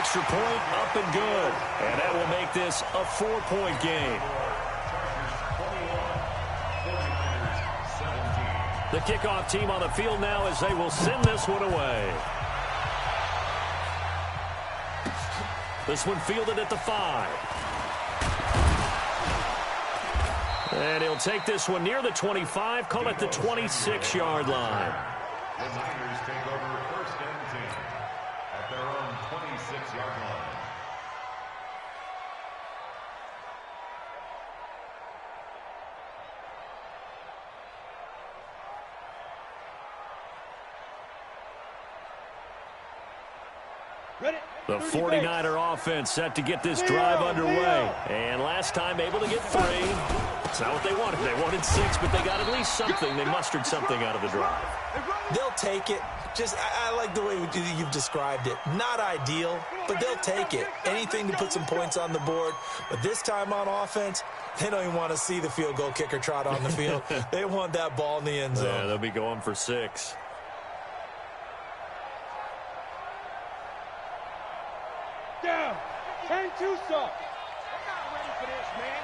extra point up and good. And that will make this a 4-point game. The kickoff team on the field now as they will send this one away. This one fielded at the 5. And he'll take this one near the 25, call it the 26-yard line. The Niners take over first and 10 at their own 26-yard line. The 49er offense set to get this drive underway. And last time able to get 3. It's not what they wanted. They wanted 6, but they got at least something. They mustered something out of the drive. They'll take it. I like the way you've described it. Not ideal, but they'll take it. Anything to put some points on the board. But this time on offense, they don't even want to see the field goal kicker trot on the field. They want that ball in the end zone. Yeah, they'll be going for 6. Down. Ain't too soft. They're not ready for this, man.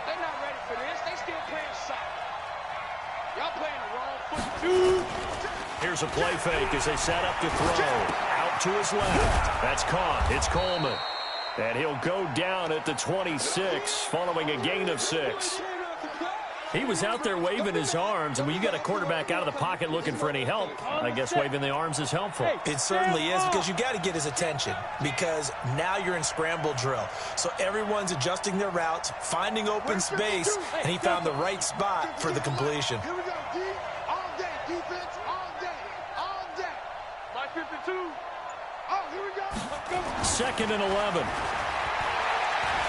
They're not ready for this. They still playing soft. Y'all playing the wrong foot. Here's a play fake as they set up to throw. Out to his left. That's caught. It's Coleman. And he'll go down at the 26 following a gain of 6. He was out there waving his arms, and when you got a quarterback out of the pocket looking for any help, I guess waving the arms is helpful. It certainly is, because you got to get his attention, because now you're in scramble drill. So everyone's adjusting their routes, finding open space, and he found the right spot for the completion. Here we go, D. All day, defense, all day, all day. My 52. Oh, here we go. Let's go. 2nd and 11.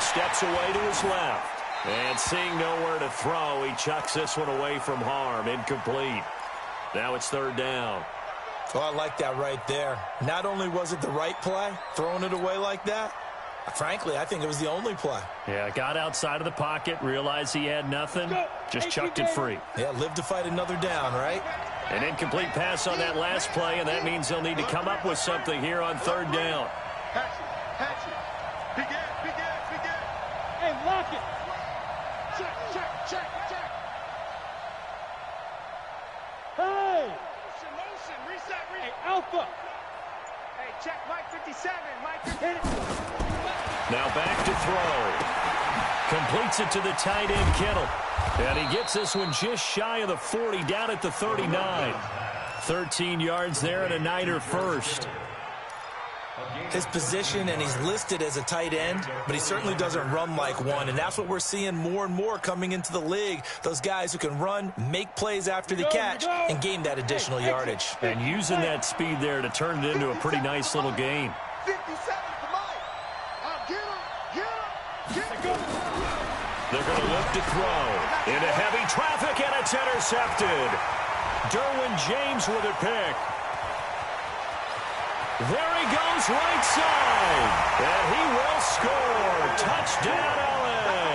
Steps away to his left. And seeing nowhere to throw, he chucks this one away from harm. Incomplete. Now it's 3rd down. Oh, I like that right there. Not only was it the right play, throwing it away like that, frankly, I think it was the only play. Yeah, got outside of the pocket, realized he had nothing, just chucked it free. Yeah, live to fight another down, right? An incomplete pass on that last play, and that means they'll need to come up with something here on 3rd down. Hatchet. Big Ed. Hey, lock it. Check. Hey! Motion, reset. Hey, Alpha. Hey, check Mike 57. Mike 57. Now back to throw. Completes it to the tight end, Kittle. And he gets this one just shy of the 40, down at the 39. 13 yards there and a Niner first. His position, and he's listed as a tight end, but he certainly doesn't run like one, and that's what we're seeing more and more coming into the league. Those guys who can run, make plays after the catch, and gain that additional yardage. And using that speed there to turn it into a pretty nice little gain. 57 for Mike. Get him. They're going to look to throw. Into heavy traffic, and it's intercepted. Derwin James with a pick. There he goes right side. And he will score. Touchdown, L.A.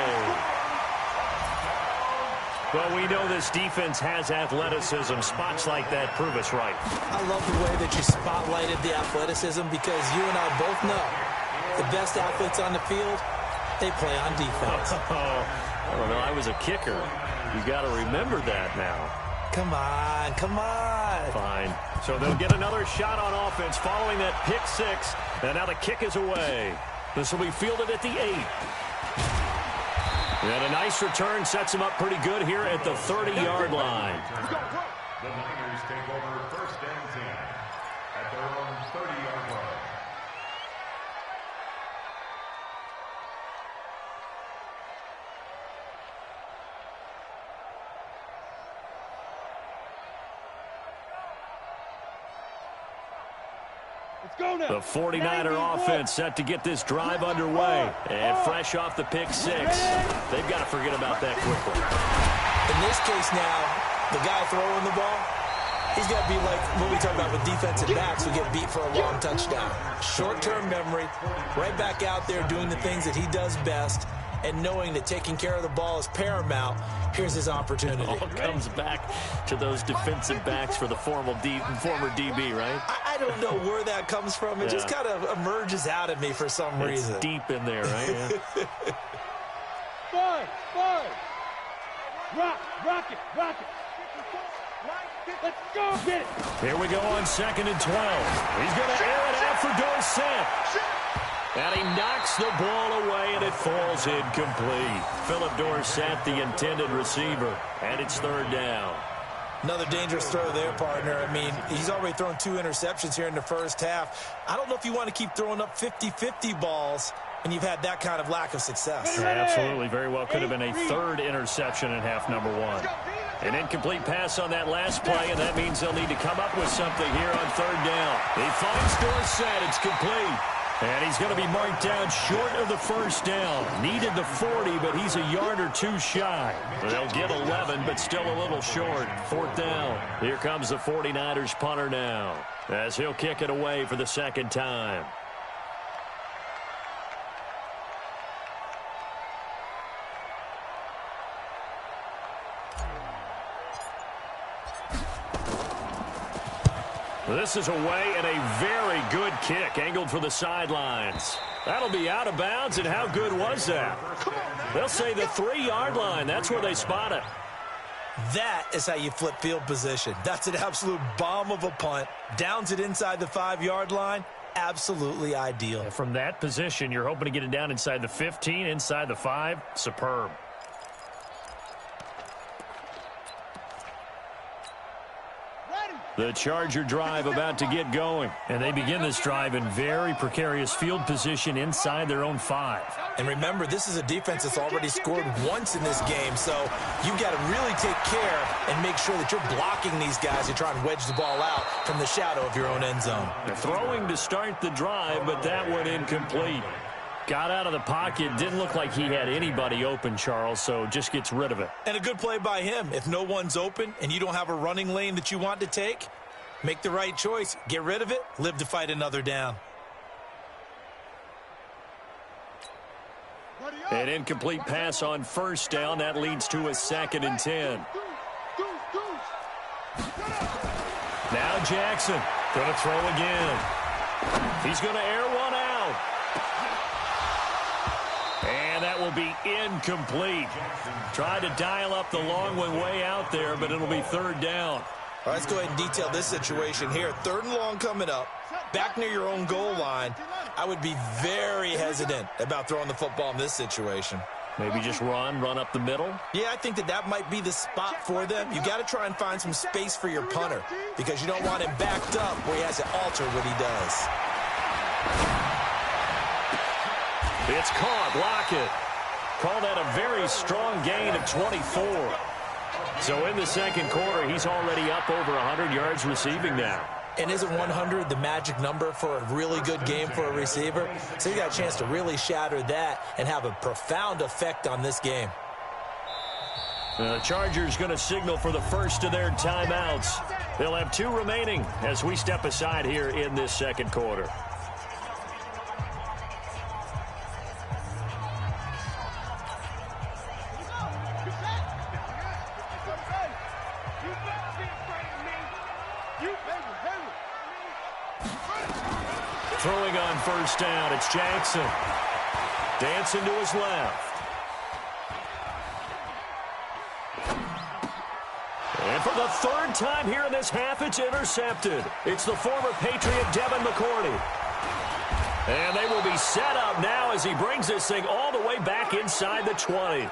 Well, we know this defense has athleticism. Spots like that prove us right. I love the way that you spotlighted the athleticism, because you and I both know the best athletes on the field, they play on defense. I don't know. I was a kicker. You got to remember that now. Come on. Fine. So they'll get another shot on offense following that pick 6. And now the kick is away. This will be fielded at the 8. And a nice return sets him up pretty good here at the 30-yard line. The Niners take over first and 10 at their own 30-yard line. The 49er offense set to get this drive underway. And fresh off the pick 6. They've got to forget about that quickly. In this case now, the guy throwing the ball, he's got to be like what we talk about with defensive backs who get beat for a long touchdown. Short-term memory, right back out there doing the things that he does best, and knowing that taking care of the ball is paramount, here's his opportunity. It all comes back to those defensive backs for the former DB, right? I don't know where that comes from. It just kind of emerges out of me for some reason. It's deep in there, right? Yeah. Five. Rock it. Let's go get it. Here we go on 2nd and 12. He's going to air it out for Dorsett. And he knocks the ball away, and it falls incomplete. Philip Dorsett, the intended receiver, and it's 3rd down. Another dangerous throw there, partner. I mean, he's already thrown 2 interceptions here in the first half. I don't know if you want to keep throwing up 50-50 balls when you've had that kind of lack of success. Yeah, absolutely. Very well could have been a 3rd interception in half number 1. An incomplete pass on that last play, and that means they'll need to come up with something here on 3rd down. He finds Dorsett. It's complete. And he's going to be marked down short of the 1st down. Needed the 40, but he's a yard or 2 shy. They'll get 11, but still a little short. 4th down. Here comes the 49ers punter now, as he'll kick it away for the 2nd time. This is away, and a very good kick angled for the sidelines. That'll be out of bounds, and how good was that? They'll say the 3-yard line. That's where they spot it. That is how you flip field position. That's an absolute bomb of a punt. Downs it inside the 5-yard line. Absolutely ideal. And from that position, you're hoping to get it down inside the 15, inside the 5. Superb. The Charger drive about to get going. And they begin this drive in very precarious field position inside their own 5. And remember, this is a defense that's already scored once in this game, so you've got to really take care and make sure that you're blocking these guys to try and wedge the ball out from the shadow of your own end zone. They're throwing to start the drive, but that one incomplete. Got out of the pocket. Didn't look like he had anybody open, Charles, so just gets rid of it. And a good play by him. If no one's open and you don't have a running lane that you want to take, make the right choice. Get rid of it. Live to fight another down. An incomplete pass on 1st down. That leads to a 2nd and 10. Now Jackson going to throw again. He's going to air one out. And that will be incomplete. Tried to dial up the long one way out there, but it'll be 3rd down. All right, let's go ahead and detail this situation here. 3rd and long coming up. Back near your own goal line. I would be very hesitant about throwing the football in this situation. Maybe just run up the middle? Yeah, I think that might be the spot for them. You got to try and find some space for your punter because you don't want him backed up where he has to alter what he does. It's caught. Lockett. Call that a very strong gain of 24. So in the 2nd quarter, he's already up over 100 yards receiving now. And isn't 100 the magic number for a really good game for a receiver? So you got a chance to really shatter that and have a profound effect on this game. The Chargers going to signal for the first of their timeouts. They'll have 2 remaining as we step aside here in this 2nd quarter. Throwing on 1st down, it's Jackson. Dancing to his left. And for the 3rd time here in this half, it's intercepted. It's the former Patriot Devin McCourty. And they will be set up now as he brings this thing all the way back inside the 20.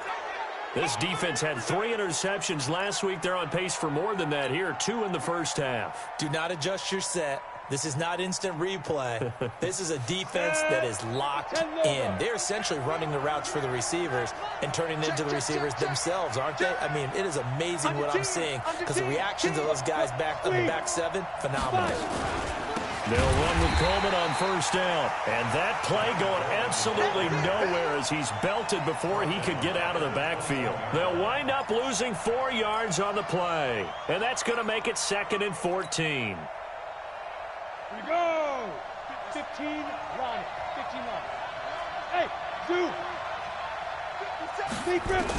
This defense had 3 interceptions last week. They're on pace for more than that here, 2 in the first half. Do not adjust your set. This is not instant replay. This is a defense that is locked in. They're essentially running the routes for the receivers and turning into the receivers themselves, aren't they? I mean, it is amazing what I'm seeing because the reactions of those guys back on the back 7, phenomenal. They'll run with Coleman on 1st down. And that play going absolutely nowhere as he's belted before he could get out of the backfield. They'll wind up losing 4 yards on the play. And that's going to make it 2nd and 14. Here we go. 15, run. 15, run. Hey, 2.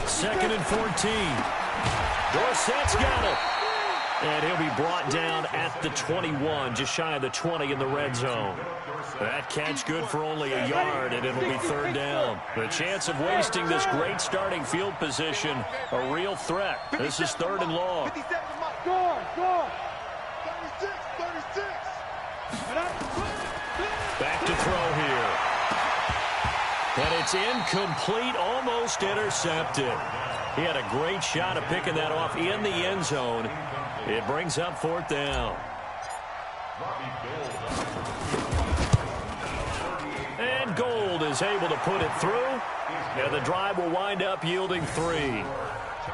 Second and 14. Dorsett's got it. And he'll be brought down at the 21, just shy of the 20 in the red zone. That catch good for only a yard, and it'll be third down. The chance of wasting this great starting field position, a real threat. This is third and long. Back to throw here. And it's incomplete, almost intercepted. He had a great shot of picking that off in the end zone. It brings up fourth down. And Gold is able to put it through. And the drive will wind up yielding 3.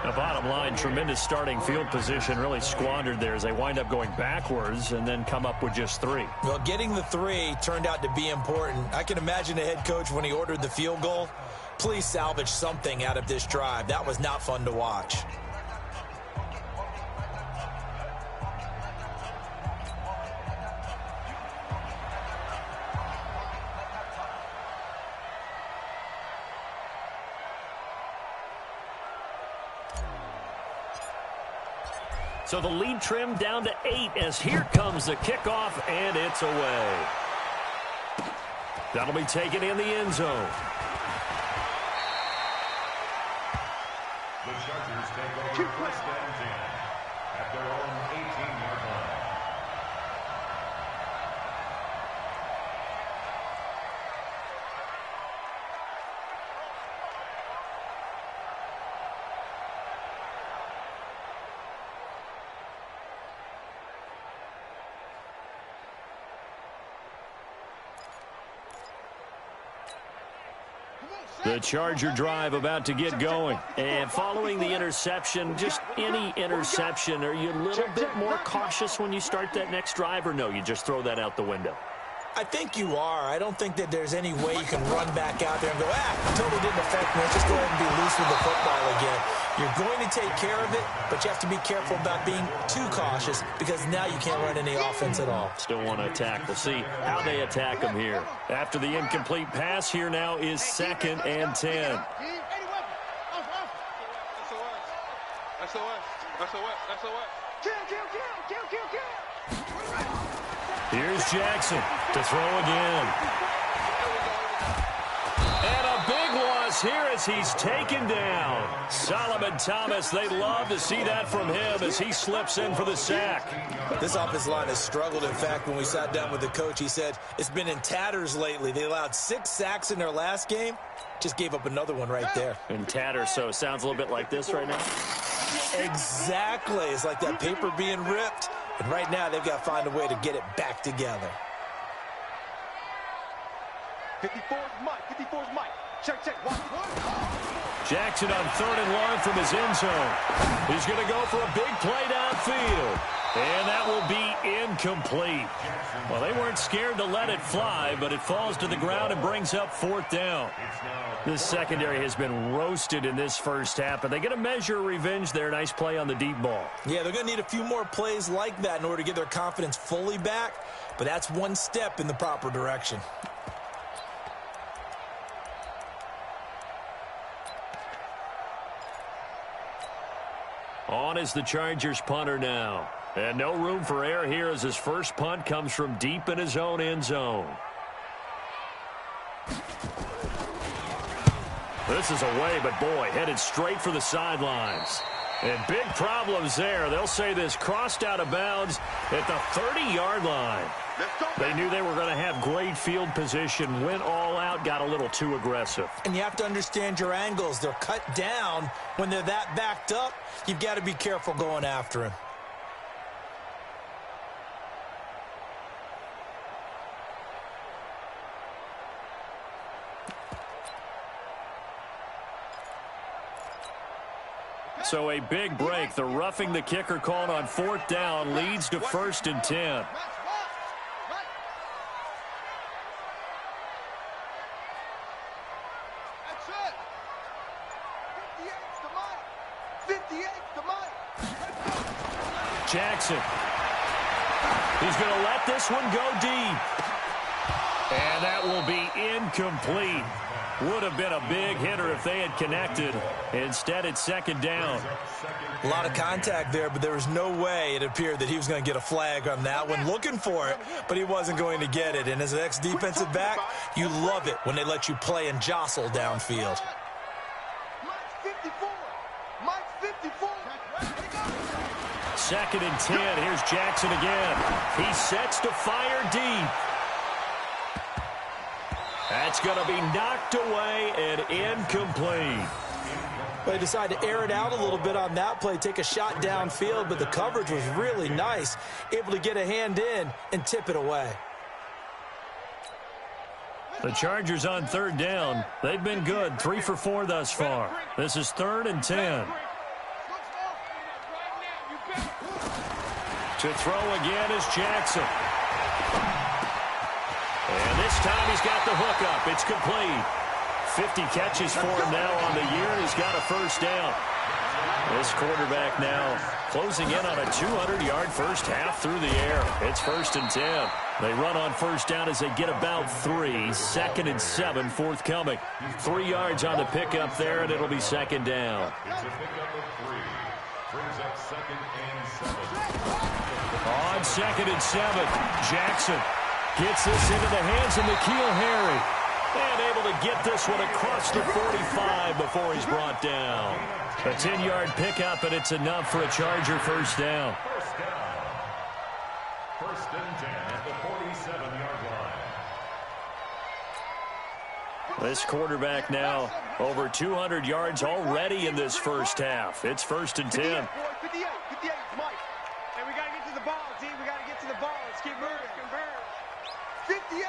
The bottom line, tremendous starting field position, really squandered there as they wind up going backwards and then come up with just 3. Well, getting the 3 turned out to be important. I can imagine the head coach when he ordered the field goal. Please salvage something out of this drive. That was not fun to watch. So the lead trimmed down to 8 as here comes the kickoff, and it's away. That'll be taken in the end zone. The Chargers take over first and 10 at their own 18-yard line. The Charger drive about to get going. And following the interception, just any interception, are you a little bit more cautious when you start that next drive, or no, you just throw that out the window? I think you are. I don't think that there's any way you can run back out there and go, totally didn't affect me. Let's just go ahead and be loose with the football again. You're going to take care of it, but you have to be careful about being too cautious because now you can't run any offense at all. Still want to attack. We'll see how they attack them here. After the incomplete pass, here now is second and 10. Here's Jackson to throw again. And a big loss here as he's taken down. Solomon Thomas, they'd love to see that from him as he slips in for the sack. This offensive line has struggled. In fact, when we sat down with the coach, he said it's been in tatters lately. They allowed 6 sacks in their last game. Just gave up another one right there. In tatters, so it sounds a little bit like this right now. Exactly. It's like that paper being ripped. And right now, they've got to find a way to get it back together. 54's Mike. 54's Mike. Check. Jackson on third and long from his end zone. He's going to go for a big play downfield. And that will be incomplete. Well, they weren't scared to let it fly, but it falls to the ground and brings up fourth down. This secondary has been roasted in this first half, but they get a measure of revenge there. Nice play on the deep ball. Yeah, they're going to need a few more plays like that in order to get their confidence fully back, but that's one step in the proper direction. On is the Chargers punter now. And no room for error here as his first punt comes from deep in his own end zone. This is away, but boy, headed straight for the sidelines. And big problems there. They'll say this crossed out of bounds at the 30-yard line. They knew they were going to have great field position, went all out, got a little too aggressive. And you have to understand your angles. They're cut down. When they're that backed up, you've got to be careful going after him. So a big break. The roughing the kicker called on fourth down leads to first and 10. Jackson. He's going to let this one go deep. And that will be incomplete. Would have been a big hitter if they had connected. Instead, it's second down. A lot of contact there, but there was no way it appeared that he was going to get a flag on that one. Looking for it, but he wasn't going to get it. And as an ex-defensive back, you love it when they let you play and jostle downfield. Second and 10. Here's Jackson again. He sets to fire deep. That's going to be knocked away and incomplete. They decided to air it out a little bit on that play, take a shot downfield, but the coverage was really nice, able to get a hand in and tip it away. The Chargers on third down. They've been good, 3 for 4 thus far. This is 3rd and 10. To throw again is Jackson. And this time he's got the hook up. It's complete. 50 catches for him now on the year. He's got a first down. This quarterback now closing in on a 200-yard first half through the air. It's 1st and 10. They run on first down as they get about 3. 2nd and 7 forthcoming. 3 yards on the pickup there, and it'll be second down. It's a pickup of 3. Brings up 2nd and 7. On 2nd and 7, Jackson gets this into the hands of N'Keal Harry. And able to get this one across the 45 before he's brought down. A 10-yard pickup, and it's enough for a Charger first down. First down. 1st and 10 at the 47-yard line. This quarterback now over 200 yards already in this first half. It's 1st and 10. 58, Mike. And we got to get to the ball, team. We got to get to the ball. Let's keep moving. 58.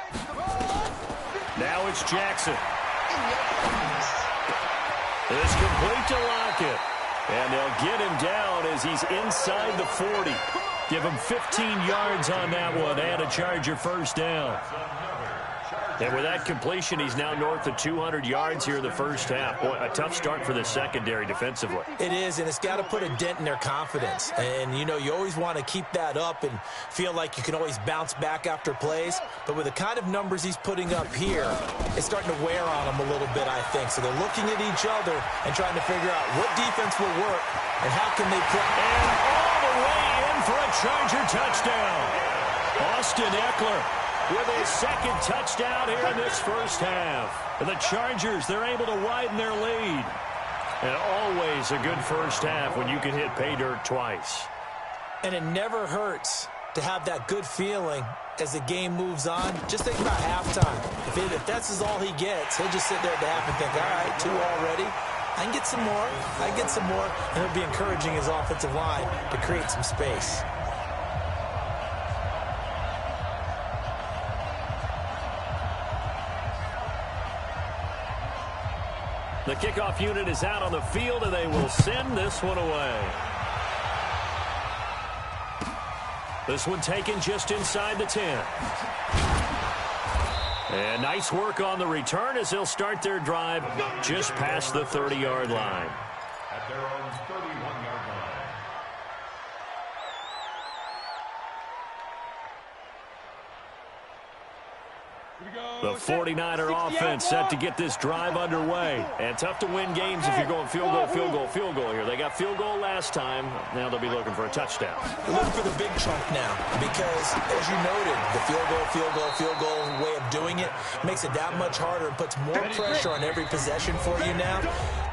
Now it's Jackson. It's complete to Lockett. And they'll get him down as he's inside the 40. Give him 15 yards on that one and a Charger first down. And with that completion, he's now north of 200 yards here in the first half. Boy, a tough start for the secondary defensively. It is, and it's got to put a dent in their confidence. And, you know, you always want to keep that up and feel like you can always bounce back after plays. But with the kind of numbers he's putting up here, it's starting to wear on them a little bit, I think. So they're looking at each other and trying to figure out what defense will work and how can they play. And all the way in for a Charger touchdown. Austin Eckler with his 2nd touchdown here in this first half. And the Chargers, they're able to widen their lead. And always a good first half when you can hit pay dirt twice. And it never hurts to have that good feeling as the game moves on. Just think about halftime. If that's all he gets, he'll just sit there at the half and think, all right, 2 already. I can get some more. I can get some more. And he'll be encouraging his offensive line to create some space. The kickoff unit is out on the field, and they will send this one away. This one taken just inside the 10. And nice work on the return as they'll start their drive just past the 30-yard line. At their own 31-yard line. The 49er offense set to get this drive underway. And tough to win games if you're going field goal, field goal, field goal here. They got field goal last time. Now they'll be looking for a touchdown. Look for the big chunk now because, as you noted, the field goal way of doing it makes it that much harder and puts more pressure on every possession for you now.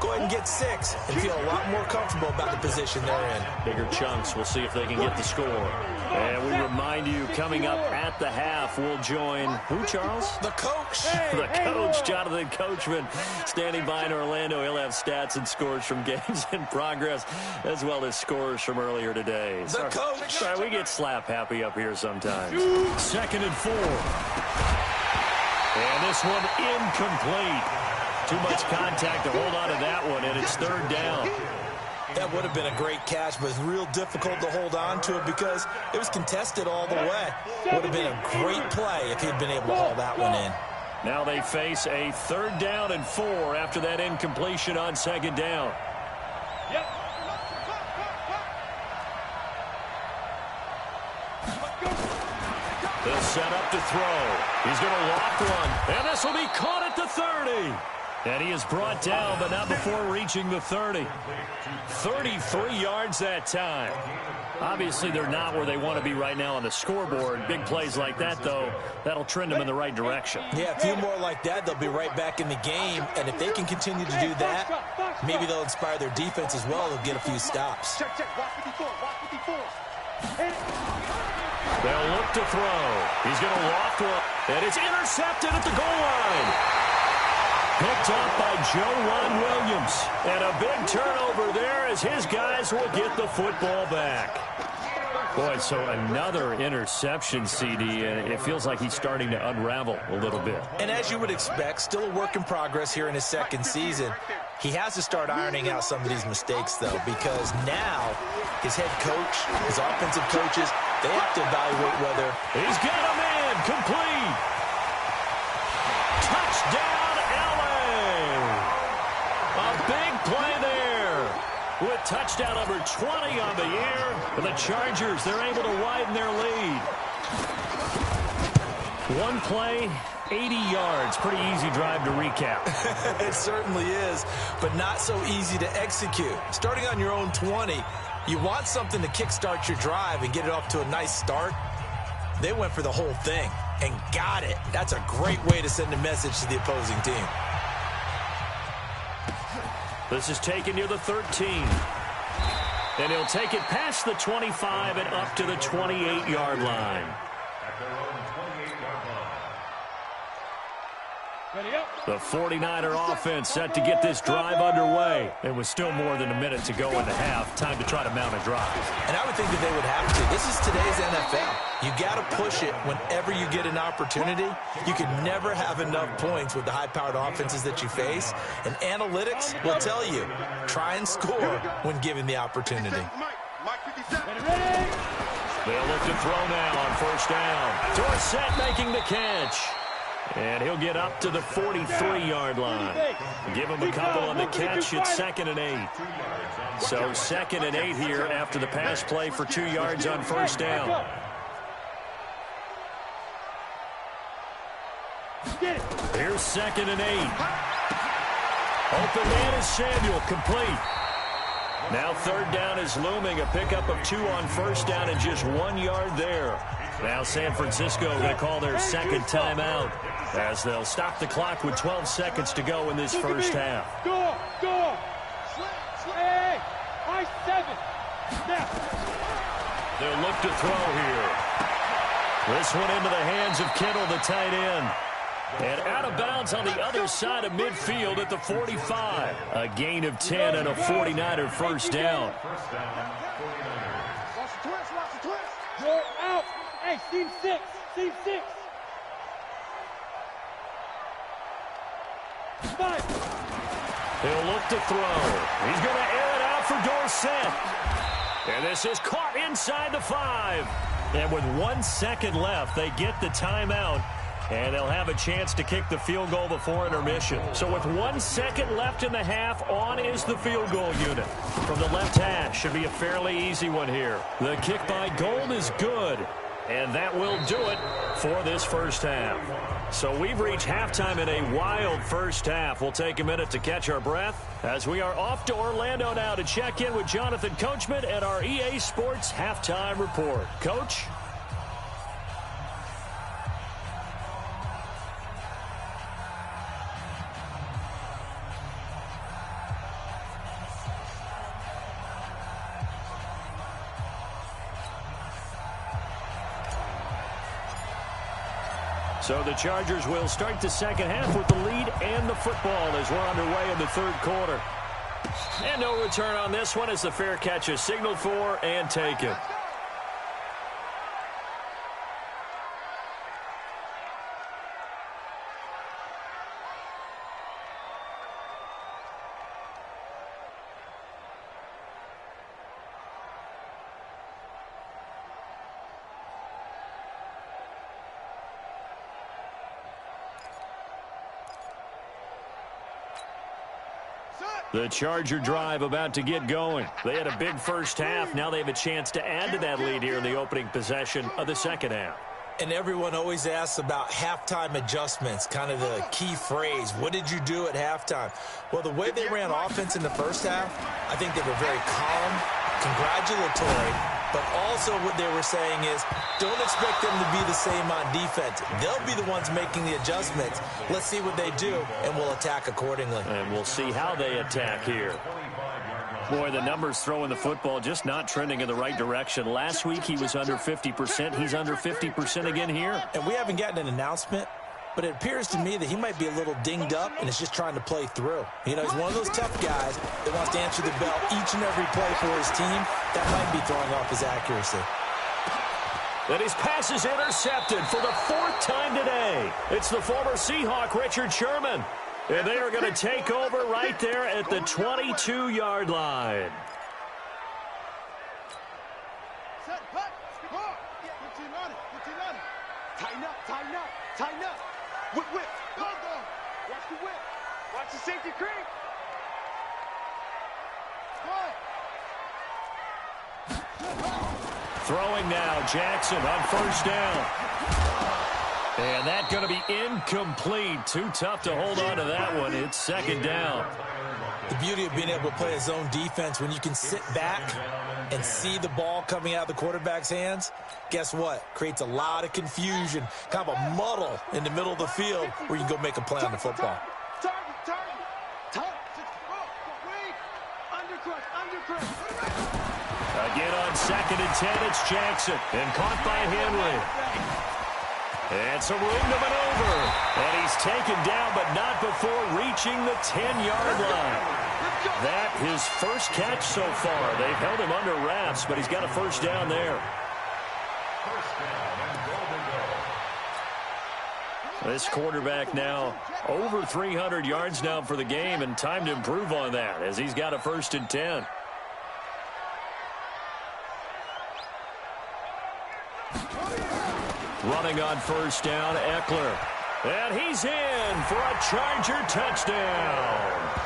Go ahead and get 6 and feel a lot more comfortable about the position they're in. Bigger chunks. We'll see if they can get the score. And we remind you, coming up at the half, we'll join who, Charles? The coach. The coach, Jonathan Coachman, standing by in Orlando. He'll have stats and scores from games in progress, as well as scores from earlier today. The coach. Sorry, we get slap happy up here sometimes. 2nd and 4. And this one incomplete. Too much contact to hold on to that one, and it's 3rd down. That would have been a great catch, but it's real difficult to hold on to it because it was contested all the way. Would have been a great play if he'd been able to haul that one in. Now they face a 3rd down and 4 after that incompletion on 2nd down. They'll set up to throw. He's going to lock one, and this will be caught at the 30. And he is brought down, but not before reaching the 30. 33 yards that time. Obviously, they're not where they want to be right now on the scoreboard. Big plays like that, though, that'll trend them in the right direction. Yeah, a few more like that, they'll be right back in the game. And if they can continue to do that, maybe they'll inspire their defense as well. They'll get a few stops. Check. Watch 54. Watch 54. They'll look to throw. He's going to loft one. And it's intercepted at the goal line. Picked up by Joejuan Williams. And a big turnover there as his guys will get the football back. Boy, so another interception, CD, and it feels like he's starting to unravel a little bit. And as you would expect, still a work in progress here in his second season. He has to start ironing out some of these mistakes, though, because now his head coach, his offensive coaches, they have to evaluate whether... He's got a man complete. Touchdown, LA. A big play there. With touchdown number 20 on the year, and the Chargers, they're able to widen their lead. One play, 80 yards. Pretty easy drive to recap. It certainly is, but not so easy to execute. Starting on your own 20, you want something to kickstart your drive and get it off to a nice start. They went for the whole thing and got it. That's a great way to send a message to the opposing team. This is taken near the 13. And he'll take it past the 25 and up to the 28-yard line. At their own 28-yard line. The 49er offense set to get this drive underway. It was still more than a minute to go in the half. Time to try to mount a drive. And I would think that they would have to. This is today's NFL. You got to push it whenever you get an opportunity. You can never have enough points with the high-powered offenses that you face. And analytics will tell you, try and score when given the opportunity. They'll look to throw now on first down. Dorsett making the catch. And he'll get up to the 43-yard line. Give him a couple on the catch. It's 2nd and 8. So 2nd and 8 here after the pass play for 2 yards on first down. Here's 2nd and 8. Open man is Samuel, complete. Now 3rd down is looming. A pickup of 2 on first down and just 1 yard there. Now San Francisco going to call their second timeout as they'll stop the clock with 12 seconds to go in this first half. Go! Hey! I-7! Now! They'll look to throw here. This one into the hands of Kittle, the tight end. And out of bounds on the other side of midfield at the 45. A gain of 10 and a 49er first down. First down, 49ers. Watch the twist! You're out! Hey, team 6! Team 6! 5! He'll look to throw. He's going to air it out for Dorsett. And this is caught inside the 5. And with 1 second left, they get the timeout. And they'll have a chance to kick the field goal before intermission. So with 1 second left in the half, on is the field goal unit. From the left hash, should be a fairly easy one here. The kick by Gold is good. And that will do it for this first half. So we've reached halftime in a wild first half. We'll take a minute to catch our breath as we are off to Orlando now to check in with Jonathan Coachman at our EA Sports Halftime Report. Coach? So the Chargers will start the second half with the lead and the football as we're underway in the third quarter. And no return on this one as the fair catch is signaled for and taken. The Charger drive about to get going. They had a big first half. Now they have a chance to add to that lead here in the opening possession of the second half. And everyone always asks about halftime adjustments, kind of the key phrase. What did you do at halftime? Well, the way they ran offense in the first half, I think they were very calm, congratulatory, but also what they were saying is don't expect them to be the same on defense. They'll be the ones making the adjustments. Let's see what they do, and we'll attack accordingly. And we'll see how they attack here. Boy, the numbers throwing the football just not trending in the right direction. Last week he was under 50%. He's under 50% again here. And we haven't gotten an announcement, but it appears to me that he might be a little dinged up and is just trying to play through. You know, he's one of those tough guys that wants to answer the bell each and every play for his team. That might be throwing off his accuracy. And his pass is intercepted for the 4th time today. It's the former Seahawk, Richard Sherman. And they are going to take over right there at the 22-yard line. Set, cut, score. Put your on it. Tighten up. Whip. Go. Watch the whip. Watch the safety creep. Throwing now, Jackson on first down. And that's going to be incomplete. Too tough to hold on to that one. It's 2nd down. The beauty of being able to play a zone defense when you can sit back and see the ball coming out of the quarterback's hands, guess what? Creates a lot of confusion, kind of a muddle in the middle of the field where you can go make a play on the football. Again on 2nd and 10, it's Jackson. And caught by Henry. And some room to maneuver. And he's taken down, but not before reaching the 10-yard line. That his first catch so far. They've held him under wraps, but he's got a first down there. This quarterback now over 300 yards now for the game, and time to improve on that as he's got a 1st and 10. Running on first down, Eckler. And he's in for a Charger touchdown.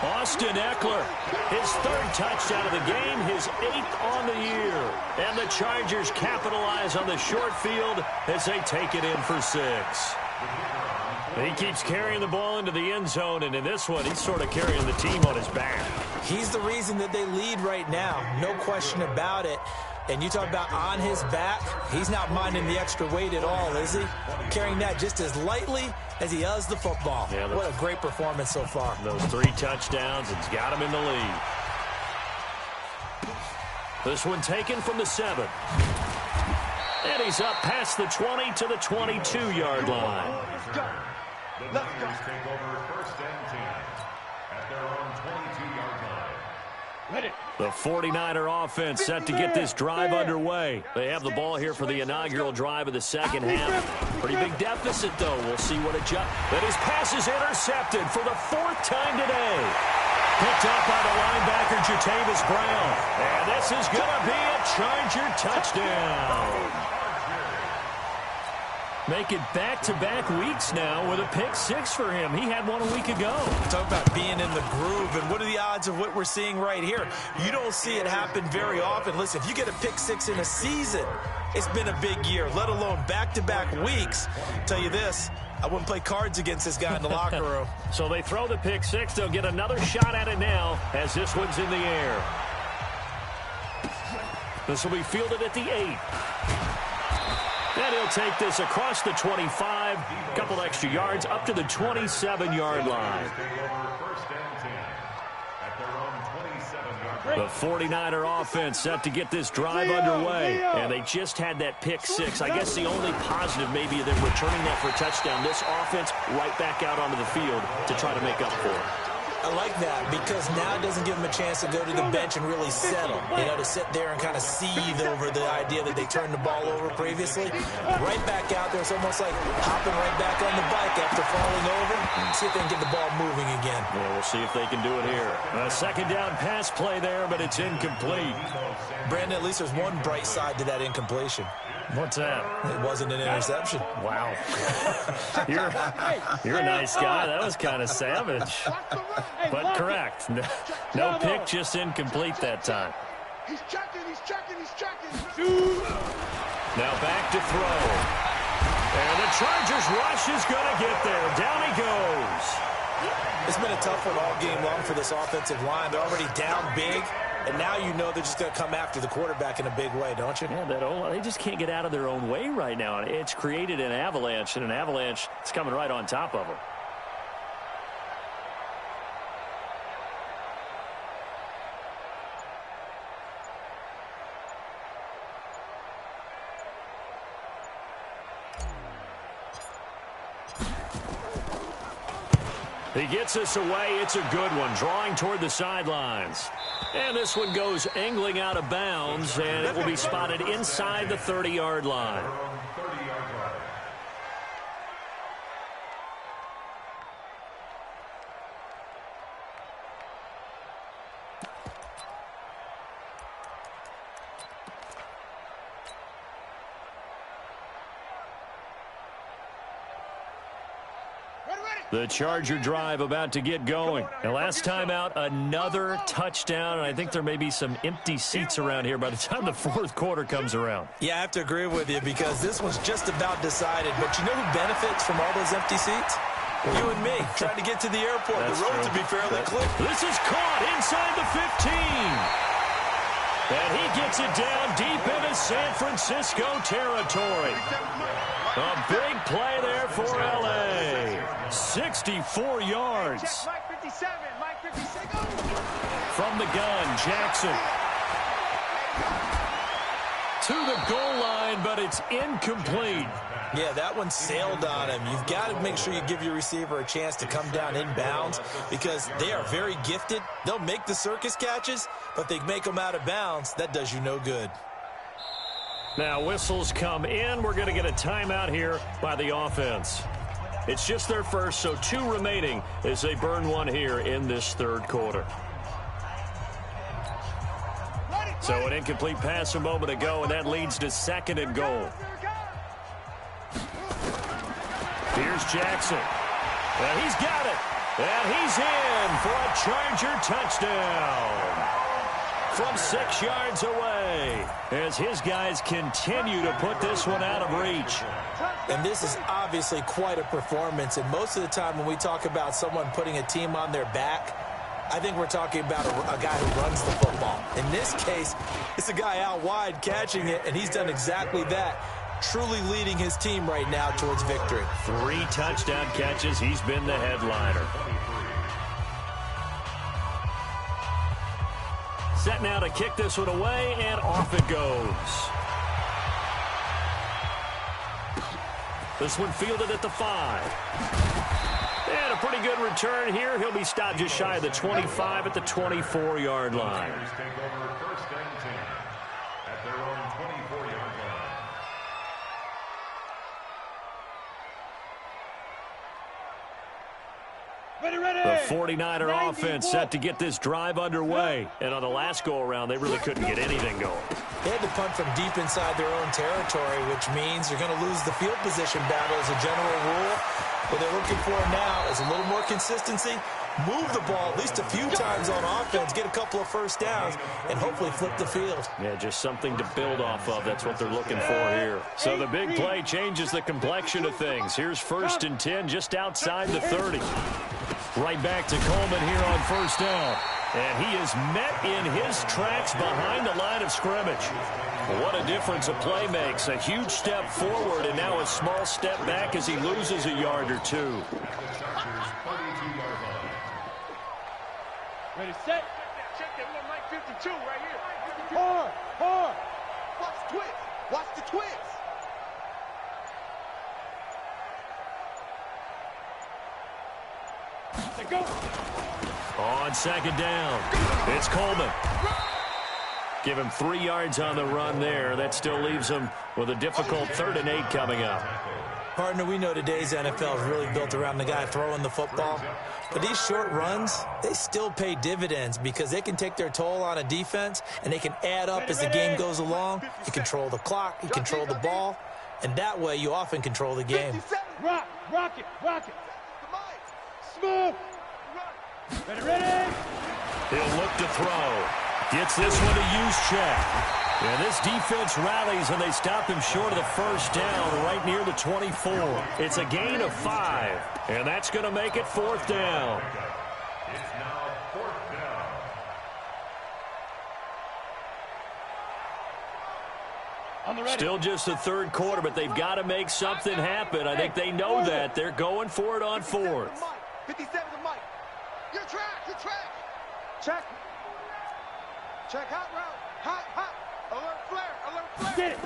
Austin Eckler, his 3rd touchdown of the game, his 8th on the year. And the Chargers capitalize on the short field as they take it in for 6. He keeps carrying the ball into the end zone, and in this one, he's sort of carrying the team on his back. He's the reason that they lead right now, no question about it. And you talk about on his back, he's not minding the extra weight at all, is he? Carrying that just as lightly as he does the football. Yeah, what a great performance so far. Those 3 touchdowns, it's got him in the lead. This one taken from the 7. And he's up past the 20 to the 22-yard line. The Niners take over 1st and 10 at their own 22-yard line. The 49er offense set to get this drive underway. They have the ball here for the inaugural drive of the 2nd half. Pretty big deficit, though. We'll see what adjust. But his pass is intercepted for the 4th time today. Picked up by the linebacker, Jatavis Brown. And this is going to be a Charger touchdown. Make it back-to-back weeks now with a pick 6 for him. He had one a week ago. Talk about being in the groove, and what are the odds of what we're seeing right here? You don't see it happen very often. Listen, if you get a pick 6 in a season, it's been a big year, let alone back-to-back weeks. Tell you this, I wouldn't play cards against this guy in the locker room. So they throw the pick 6. They'll get another shot at it now as this one's in the air. This will be fielded at the 8. And he'll take this across the 25, a couple extra yards, up to the 27-yard line. The 49er offense set to get this drive underway, and they just had that pick 6. I guess the only positive maybe of them returning that for a touchdown. This offense right back out onto the field to try to make up for it. I like that because now it doesn't give them a chance to go to the bench and really settle, you know, to sit there and kind of seethe over the idea that they turned the ball over previously. Right back out there, it's almost like hopping right back on the bike after falling over. See if they can get the ball moving again. Yeah, we'll see if they can do it here. A 2nd down pass play there, but it's incomplete. Brandon, at least there's one bright side to that incompletion. What's that? It wasn't an interception. Wow. You're a nice guy. That was kind of savage. But correct. No pick, just incomplete that time. He's checking. Now back to throw. And the Chargers rush is going to get there. Down he goes. It's been a tough one all game long for this offensive line. They're already down big, and now you know they're just going to come after the quarterback in a big way, don't you? Yeah, they just can't get out of their own way right now. It's created an avalanche, and an avalanche is coming right on top of them. He gets us away. It's a good one, drawing toward the sidelines. And this one goes angling out of bounds, and it will be spotted inside the 30-yard line. The Charger drive about to get going. And last time out, another touchdown, and I think there may be some empty seats around here by the time the fourth quarter comes around. Yeah, I have to agree with you because this one's just about decided. But you know who benefits from all those empty seats? You and me, trying to get to the airport. The road to be fairly clear. This is caught inside the 15. And he gets it down deep into San Francisco territory. A big play there for L.A. 64 yards. From the gun, Jackson. To the goal line, but it's incomplete. Yeah, that one sailed on him. You've got to make sure you give your receiver a chance to come down inbounds because they are very gifted. They'll make the circus catches, but they make them out of bounds. That does you no good. Now whistles come in. We're going to get a timeout here by the offense. It's just their first, so 2 remaining as they burn one here in this third quarter. So an incomplete pass a moment ago, and that leads to 2nd and goal. Here's Jackson. And he's got it. And he's in for a Charger touchdown. From 6 yards away as his guys continue to put this one out of reach. And this is obviously quite a performance. And most of the time when we talk about someone putting a team on their back, I think we're talking about a guy who runs the football. In this case, it's a guy out wide catching it, and he's done exactly that. Truly leading his team right now towards victory. 3 touchdown catches. He's been the headliner. Set now to kick this one away, and off it goes. This one fielded at the 5. And a pretty good return here. He'll be stopped just shy of the 25 at the 24-yard line. The 49er offense set to get this drive underway. And on the last go-around, they really couldn't get anything going. They had to punt from deep inside their own territory, which means you're going to lose the field position battle as a general rule. What they're looking for now is a little more consistency, move the ball at least a few times on offense, get a couple of first downs, and hopefully flip the field. Yeah, just something to build off of. That's what they're looking for here. So the big play changes the complexion of things. Here's 1st and 10 just outside the 30. Right back to Coleman here on 1st down. And he is met in his tracks behind the line of scrimmage. What a difference a play makes. A huge step forward and now a small step back as he loses a yard or 2. Ready, set. Check that one, Mike 52 right here. Hard. Watch the twist. Watch the twist. Go. On 2nd down, it's Coleman. Give him 3 yards on the run there. That still leaves him with a difficult 3rd and 8 coming up. Partner, we know today's NFL is really built around the guy throwing the football. But these short runs, they still pay dividends because they can take their toll on a defense, and they can add up as the game goes along. You control the clock, you control the ball, and that way you often control the game. Rock it. Smooth. Ready. He'll look to throw. Gets this one to Juszczyk. And this defense rallies, and they stop him short of the first down right near the 24. It's a gain of 5, and that's going to make it 4th down. It's now 4th down. Still just the 3rd quarter, but they've got to make something happen. I think they know that. They're going for it on 4th. 57 to Mike. Your track. Check. Check, hot route. Hot. Alert flare. Get it.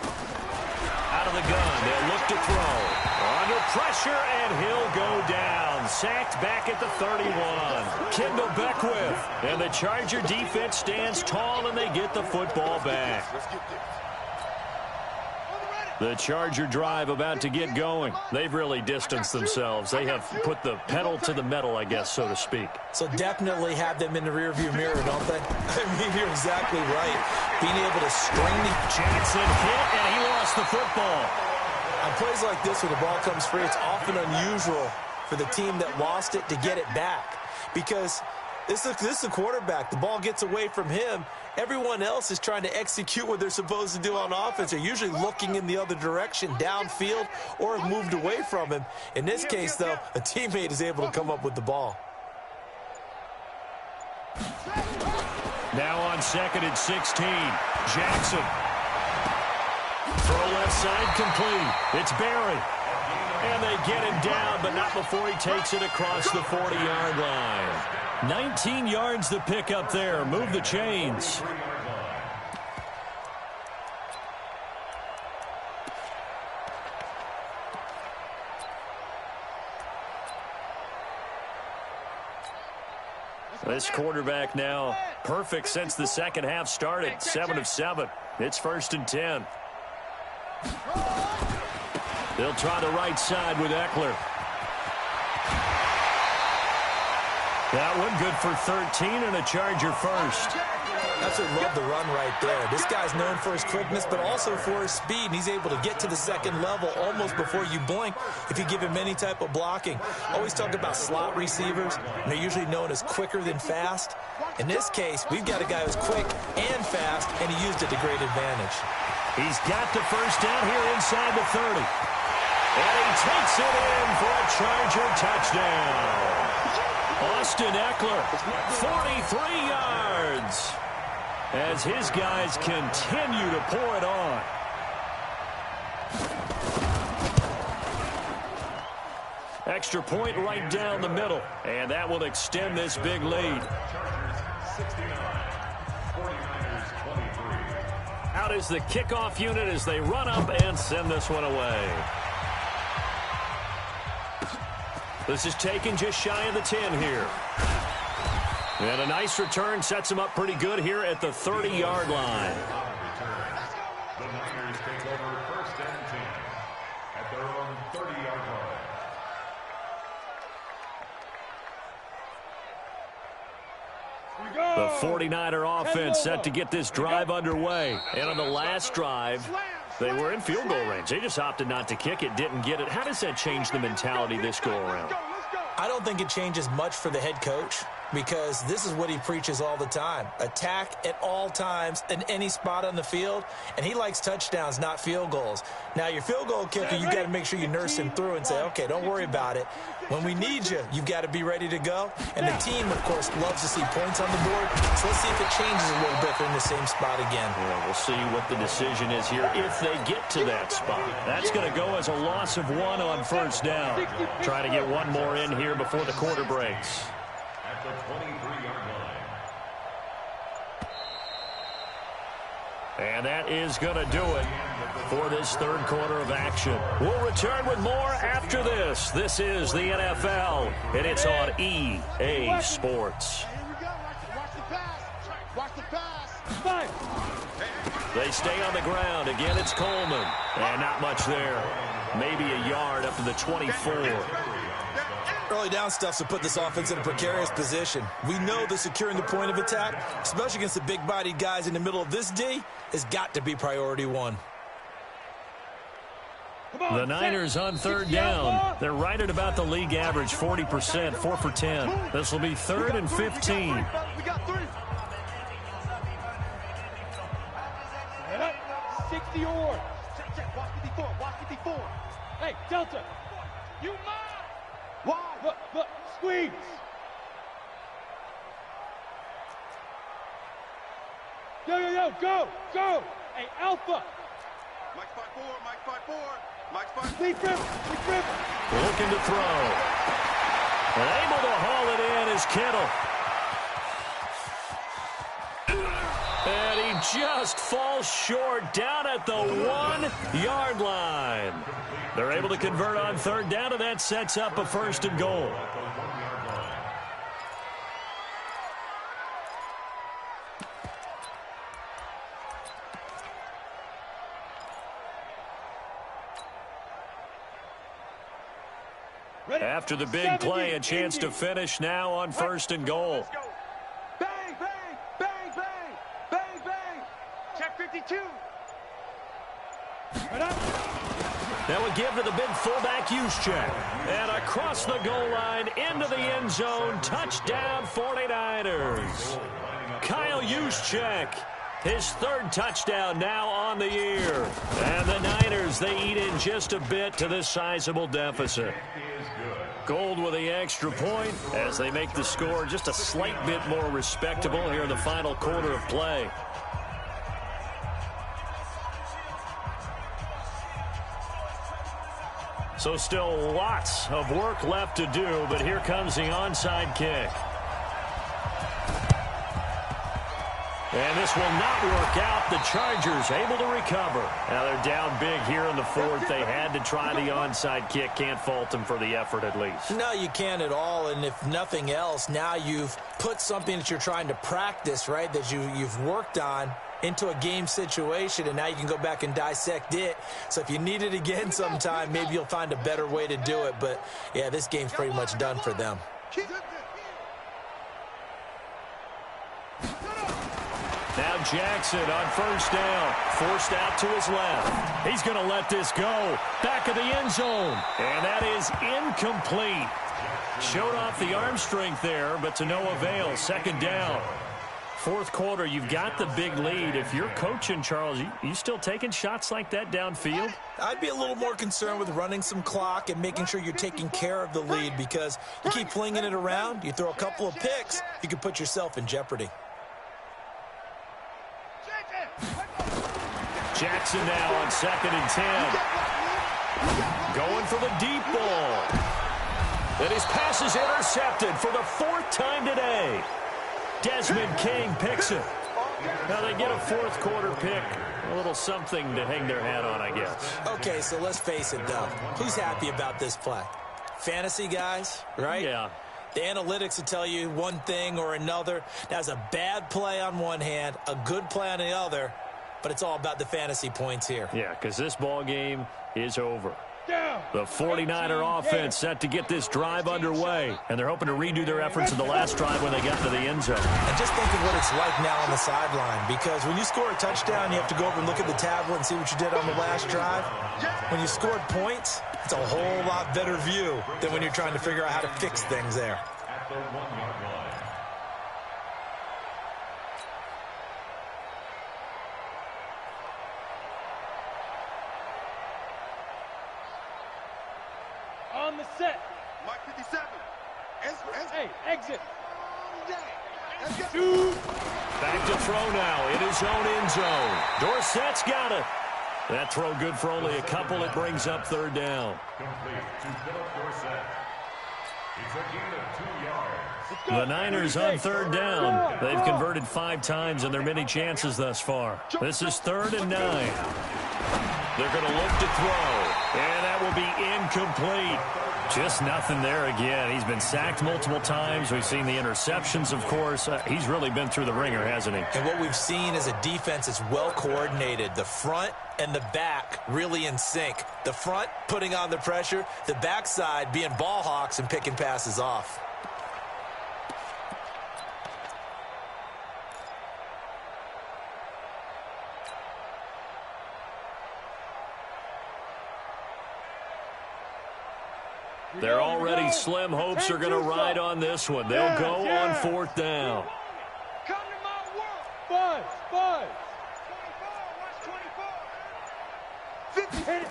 Out of the gun, they'll look to throw. Under pressure, and he'll go down. Sacked back at the 31. Kendall Beckwith. And the Charger defense stands tall, and they get the football back. The Charger drive about to get going. They've really distanced themselves. They have put the pedal to the metal, I guess, so to speak. So definitely have them in the rearview mirror, don't they? I mean, you're exactly right. Being able to string the... Jackson hit, and he lost the football. On plays like this where the ball comes free, it's often unusual for the team that lost it to get it back. Because this is the quarterback. The ball gets away from him. Everyone else is trying to execute what they're supposed to do on offense. They're usually looking in the other direction, downfield, or have moved away from him. In this case, though, a teammate is able to come up with the ball. Now on 2nd and 16, Jackson. Throw left side complete. It's Barry. And they get him down, but not before he takes it across the 40-yard line. 19 yards the pick up there. Move the chains. This quarterback now perfect since the second half started. 7 of 7. It's 1st and 10. They'll try the right side with Eckler. That one good for 13 and a Charger first. Absolutely love the run right there. This guy's known for his quickness, but also for his speed. And he's able to get to the second level almost before you blink if you give him any type of blocking. Always talk about slot receivers, and they're usually known as quicker than fast. In this case, we've got a guy who's quick and fast, and he used it to great advantage. He's got the first down here inside the 30. And he takes it in for a Charger touchdown. Austin Eckler, 43 yards, as his guys continue to pour it on. Extra point right down the middle, and that will extend this big lead. Out is the kickoff unit as they run up and send this one away. This is taken just shy of the 10 here. And a nice return sets him up pretty good here at the 30-yard line. The Niners take over 1st and 10 at their own 30-yard line. The 49er offense set to get this drive underway. And on the last drive, they were in field goal range. They just opted not to kick it, didn't get it. How does that change the mentality this go-around? I don't think it changes much for the head coach because this is what he preaches all the time. Attack at all times in any spot on the field, and he likes touchdowns, not field goals. Now, your field goal kicker, you got to make sure you nurse him through and say, okay, don't worry about it. When we need you, you've got to be ready to go. And the team, of course, loves to see points on the board. So let's see if it changes a little bit. They're in the same spot again. Yeah, we'll see what the decision is here if they get to that spot. That's going to go as a loss of 1 on 1st down. Try to get one more in here before the quarter breaks. At the 23-yard line. And that is going to do it for this 3rd quarter of action. We'll return with more after this. This is the NFL, and it's on EA Sports. They stay on the ground. Again, it's Coleman. And not much there. Maybe a yard up to the 24. Early down stuff to put this offense in a precarious position. We know that securing the point of attack, especially against the big-bodied guys in the middle of this D, has got to be priority 1. The Niners on 3rd down. They're right at about the league average, 40%, 4 for 10. This will be 3rd and 15. 54. Hey, Delta. You mine. Why? Look, squeeze. Yo, go. Hey, Alpha. Mike 5-4, Mike 5-4, Mike 5-4. Lead river. Looking to throw. And able to haul it in is Kittle. And he just falls short down at the 1-yard line. They're able to convert on third down, and that sets up a 1st and goal. After the big play, a chance to finish now on 1st and goal. Bang. Check 52. That would give to the big fullback Juszczyk. And across the goal line, into the end zone, touchdown 49ers. Kyle Juszczyk, his 3rd touchdown now on the year. And the Niners, they eat in just a bit to this sizable deficit. Gold with the extra point as they make the score just a slight bit more respectable here in the final quarter of play. So still lots of work left to do, but here comes the onside kick. And this will not work out. The Chargers able to recover. Now they're down big here in the 4th. They had to try the onside kick. Can't fault them for the effort at least. No, you can't at all. And if nothing else, now you've put something that you're trying to practice, right, that you've worked on into a game situation, and now you can go back and dissect it. So if you need it again sometime, maybe you'll find a better way to do it. But, yeah, this game's pretty much done for them. Now Jackson on 1st down, forced out to his left. He's going to let this go. Back of the end zone. And that is incomplete. Showed off the arm strength there, but to no avail. 2nd down. 4th quarter, you've got the big lead. If you're coaching, Charles, you still taking shots like that downfield? I'd be a little more concerned with running some clock and making sure you're taking care of the lead, because you keep flinging it around, you throw a couple of picks, you can put yourself in jeopardy. Jackson now on 2nd and 10. Going for the deep ball. And his pass is intercepted for the 4th time today. Desmond King picks it. Now they get a 4th quarter pick. A little something to hang their hat on, I guess. Okay, so let's face it, though. Who's happy about this play? Fantasy guys, right? Yeah. The analytics will tell you one thing or another. That's a bad play on one hand, a good play on the other, but it's all about the fantasy points here. Yeah, because this ball game is over. The 49er offense set to get this drive underway, and they're hoping to redo their efforts in the last drive when they got to the end zone. And just think of what it's like now on the sideline, because when you score a touchdown, you have to go over and look at the tablet and see what you did on the last drive. When you scored points, it's a whole lot better view than when you're trying to figure out how to fix things there. At the 1-yard line. On the set. Mike 57. Hey, exit. Back to throw now in his own end zone. Dorsett's got it. That throw good for only a couple. It brings up 3rd down. Complete to Philip Dorsett. It's a gain of 2 yards. The Niners on 3rd down. They've converted 5 times in their many chances thus far. This is 3rd and 9. They're going to look to throw. And that will be incomplete. Just nothing there again. He's been sacked multiple times. We've seen the interceptions, of course. He's really been through the ringer, hasn't he? And what we've seen is a defense that's well coordinated. The front and the back really in sync. The front putting on the pressure. The backside being ball hawks and picking passes off. They're already slim hopes are going to ride on this one. They'll go on 4th down. Come to my world. Buzz. 50. Hit it.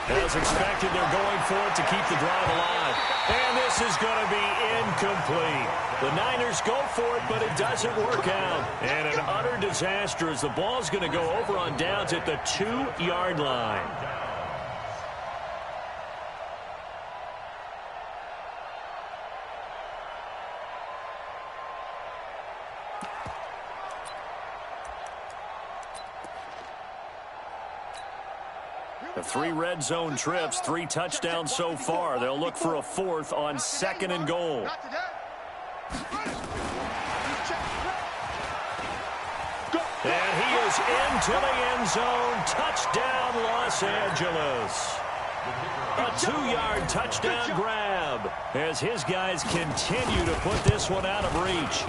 As expected, they're going for it to keep the drive alive. And this is going to be incomplete. The Niners go for it, but it doesn't work out. And an utter disaster as the ball's going to go over on downs at the 2-yard line. The 3 red zone trips, 3 touchdowns so far. They'll look for a 4th on 2nd and goal. And he is into the end zone. Touchdown, Los Angeles. A 2-yard touchdown grab as his guys continue to put this one out of reach.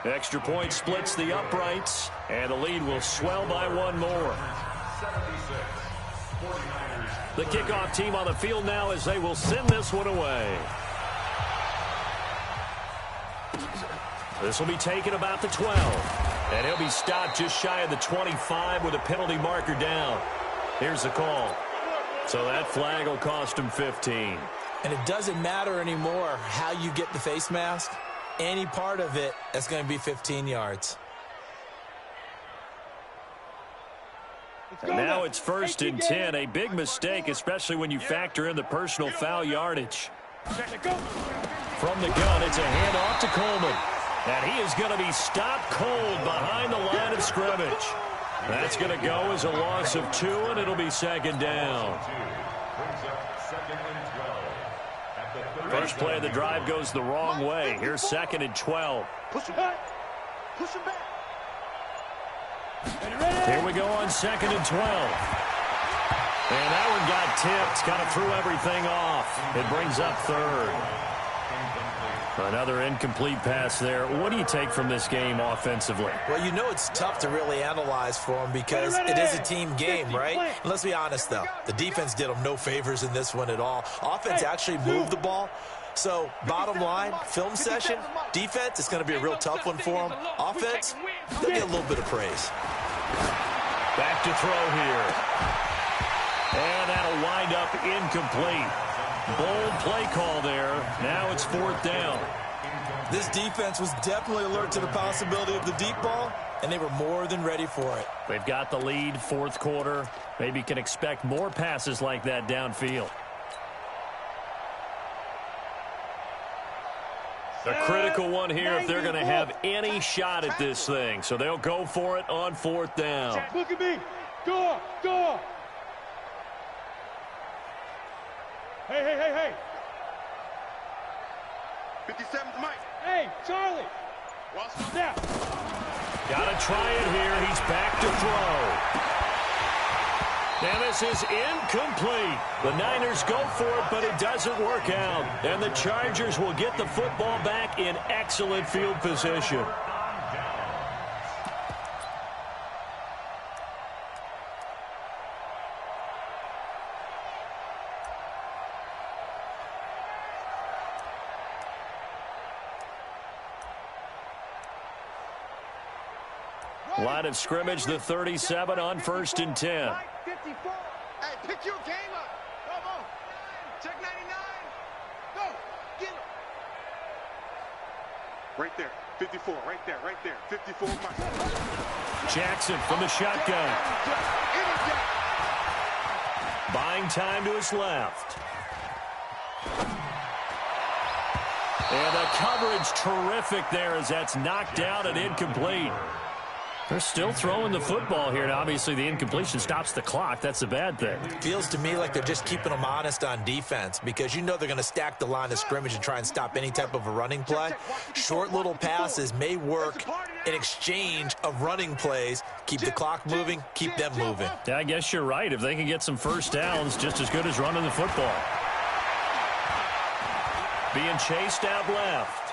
Extra point splits the uprights, and the lead will swell by 1 more. The kickoff team on the field now as they will send this one away. This will be taken about the 12. And he'll be stopped just shy of the 25 with a penalty marker down. Here's the call. So that flag will cost him 15. And it doesn't matter anymore how you get the face mask. Any part of it, that's going to be 15 yards. And now it's 1st and 10. A big mistake, especially when you factor in the personal foul yardage. From the gun, it's a handoff to Coleman. And he is going to be stopped cold behind the line of scrimmage. That's going to go as a loss of 2, and it'll be 2nd down. First play of the drive goes the wrong way. Here's 2nd and 12. Push him back. Push him back. Here we go on 2nd and 12. And that one got tipped, kind of threw everything off. It brings up 3rd. Another incomplete pass there. What do you take from this game offensively? Well, you know it's tough to really analyze for them because it is a team game, right? And let's be honest, though. The defense did them no favors in this one at all. Offense actually moved the ball. So, bottom line, film session, defense, it's going to be a real tough one for them. Offense, they'll get a little bit of praise. Back to throw here. And that'll wind up incomplete. Bold play call there. Now it's 4th down. This defense was definitely alert to the possibility of the deep ball, and they were more than ready for it. They've got the lead, 4th quarter. Maybe can expect more passes like that downfield. A critical one here if they're going to have any shot at this thing. So they'll go for it on 4th down. Look at me. Go, go. Hey, hey, hey, hey. 57's Mike. Hey, Charlie. Snap. Got to try it here. He's back to throw. And this is incomplete. The Niners go for it, but it doesn't work out. And the Chargers will get the football back in excellent field position. Line of scrimmage, the 37 on 1st and 10. 54. Hey, pick your game up. Come on. Check 99. Go. Get him. Right there. 54. Right there. Right there. 54. Mike. Jackson from the shotgun. Buying time to his left. And the coverage terrific there as that's knocked down and incomplete. They're still throwing the football here, and obviously the incompletion stops the clock. That's a bad thing. Feels to me like they're just keeping them honest on defense because you know they're going to stack the line of scrimmage and try and stop any type of a running play. Short little passes may work in exchange of running plays. Keep the clock moving, keep them moving. Yeah, I guess you're right. If they can get some first downs, just as good as running the football. Being chased out left.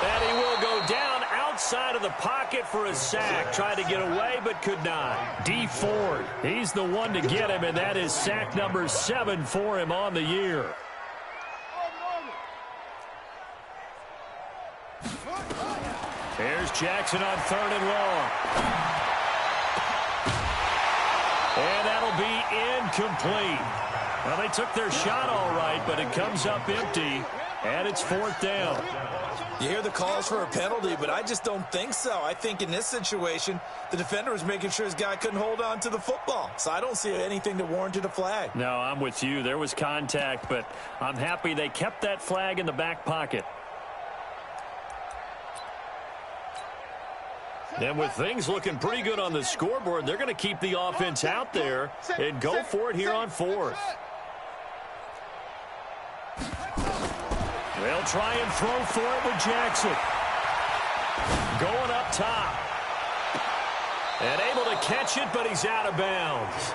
And he will go down outside of the pocket for a sack. Tried to get away, but could not. Dee Ford, he's the one to get him, and that is sack number 7 for him on the year. Here's Jackson on 3rd and long. And that'll be incomplete. Well, they took their shot all right, but it comes up empty, and it's 4th down. You hear the calls for a penalty, but I just don't think so. I think in this situation, the defender was making sure his guy couldn't hold on to the football. So I don't see anything that warranted a flag. No, I'm with you. There was contact, but I'm happy they kept that flag in the back pocket. And with things looking pretty good on the scoreboard, they're going to keep the offense out there and go for it here on 4th. They'll try and throw for it with Jackson. Going up top. And able to catch it, but he's out of bounds.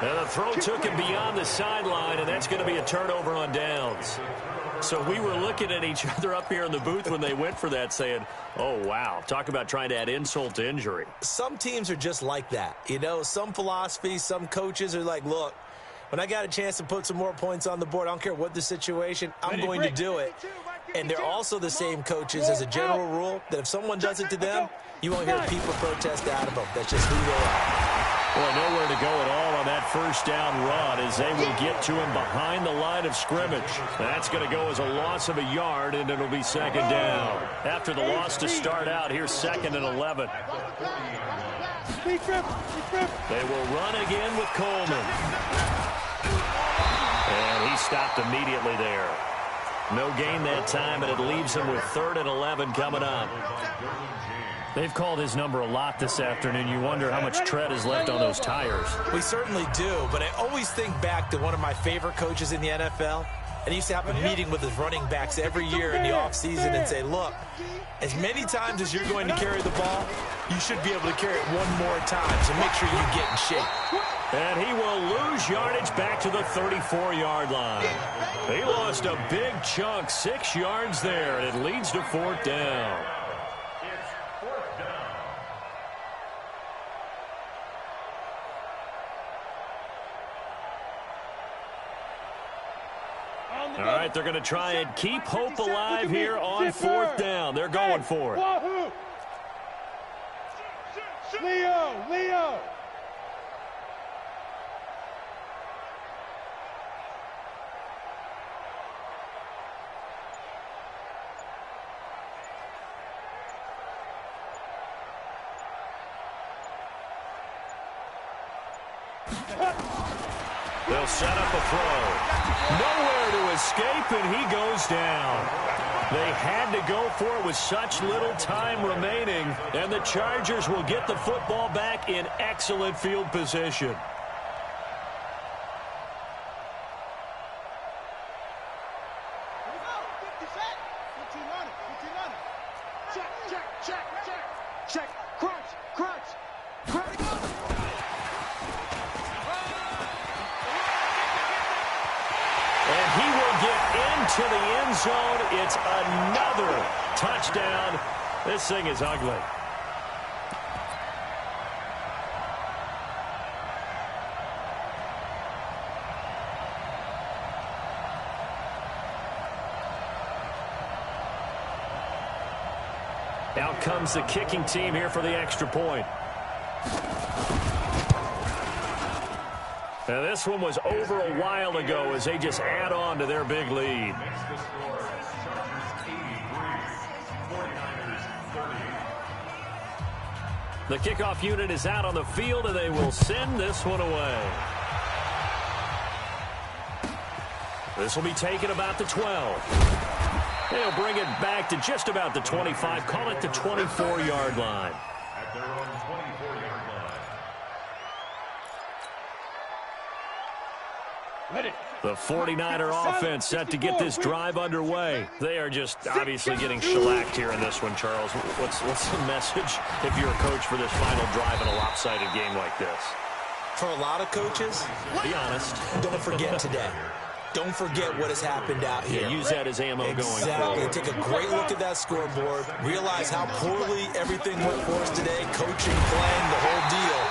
And the throw took him beyond the sideline, and that's going to be a turnover on downs. So we were looking at each other up here in the booth when they went for that saying, oh, wow, talk about trying to add insult to injury. Some teams are just like that. You know, some philosophies, some coaches are like, look, when I got a chance to put some more points on the board, I don't care what the situation, I'm going to do it. And they're also the same coaches as a general rule that if someone does it to them, you won't hear people protest out of them. That's just who they are. Boy, nowhere to go at all on that first down run as they will get to him behind the line of scrimmage. That's going to go as a loss of a yard, and it'll be 2nd down. After the loss to start out, here's 2nd and 11. They will run again with Coleman. And he stopped immediately there. No gain that time, and it leaves him with 3rd and 11 coming up. They've called his number a lot this afternoon. You wonder how much tread is left on those tires. We certainly do, but I always think back to one of my favorite coaches in the NFL. And he used to have a meeting with his running backs every year in the offseason and say, look, as many times as you're going to carry the ball, you should be able to carry it one more time, so make sure you get in shape. And he will lose yardage back to the 34-yard line. He lost a big chunk, 6 yards there, and it leads to 4th down. All right, they're going to try and keep hope alive here on 4th down. They're going for it. Leo. They'll set up a throw. Nowhere to escape, and he goes down. They had to go for it with such little time remaining, and the Chargers will get the football back in excellent field position. Check. Crunch. And he will get into the end zone. It's another touchdown. This thing is ugly. Out comes the kicking team here for the extra point. Now this one was over a while ago as they just add on to their big lead. The kickoff unit is out on the field, and they will send this one away. This will be taken about the 12. They'll bring it back to just about the 25. Call it the 24-yard line. At their own 24-yard line. The 49er offense set to get this drive underway. They are just obviously getting shellacked here in this one, Charles. What's the message if you're a coach for this final drive in a lopsided game like this? For a lot of coaches, be honest. Don't forget today. Don't forget what has happened out here. Yeah, use that as ammo going forward. Take a great look at that scoreboard. Realize how poorly everything went for us today. Coaching, playing, the whole deal.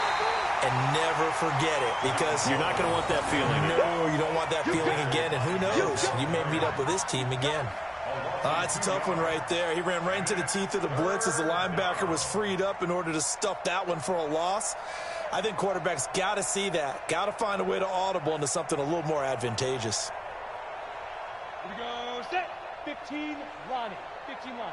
And never forget it, because you're not going to want that feeling. No, you don't want that feeling again. And who knows? You may meet up with this team again. It's a tough one right there. He ran right into the teeth of the blitz as the linebacker was freed up in order to stuff that one for a loss. I think quarterbacks got to see that. Got to find a way to audible into something a little more advantageous. Here we go. Set. 15 line. 15 line.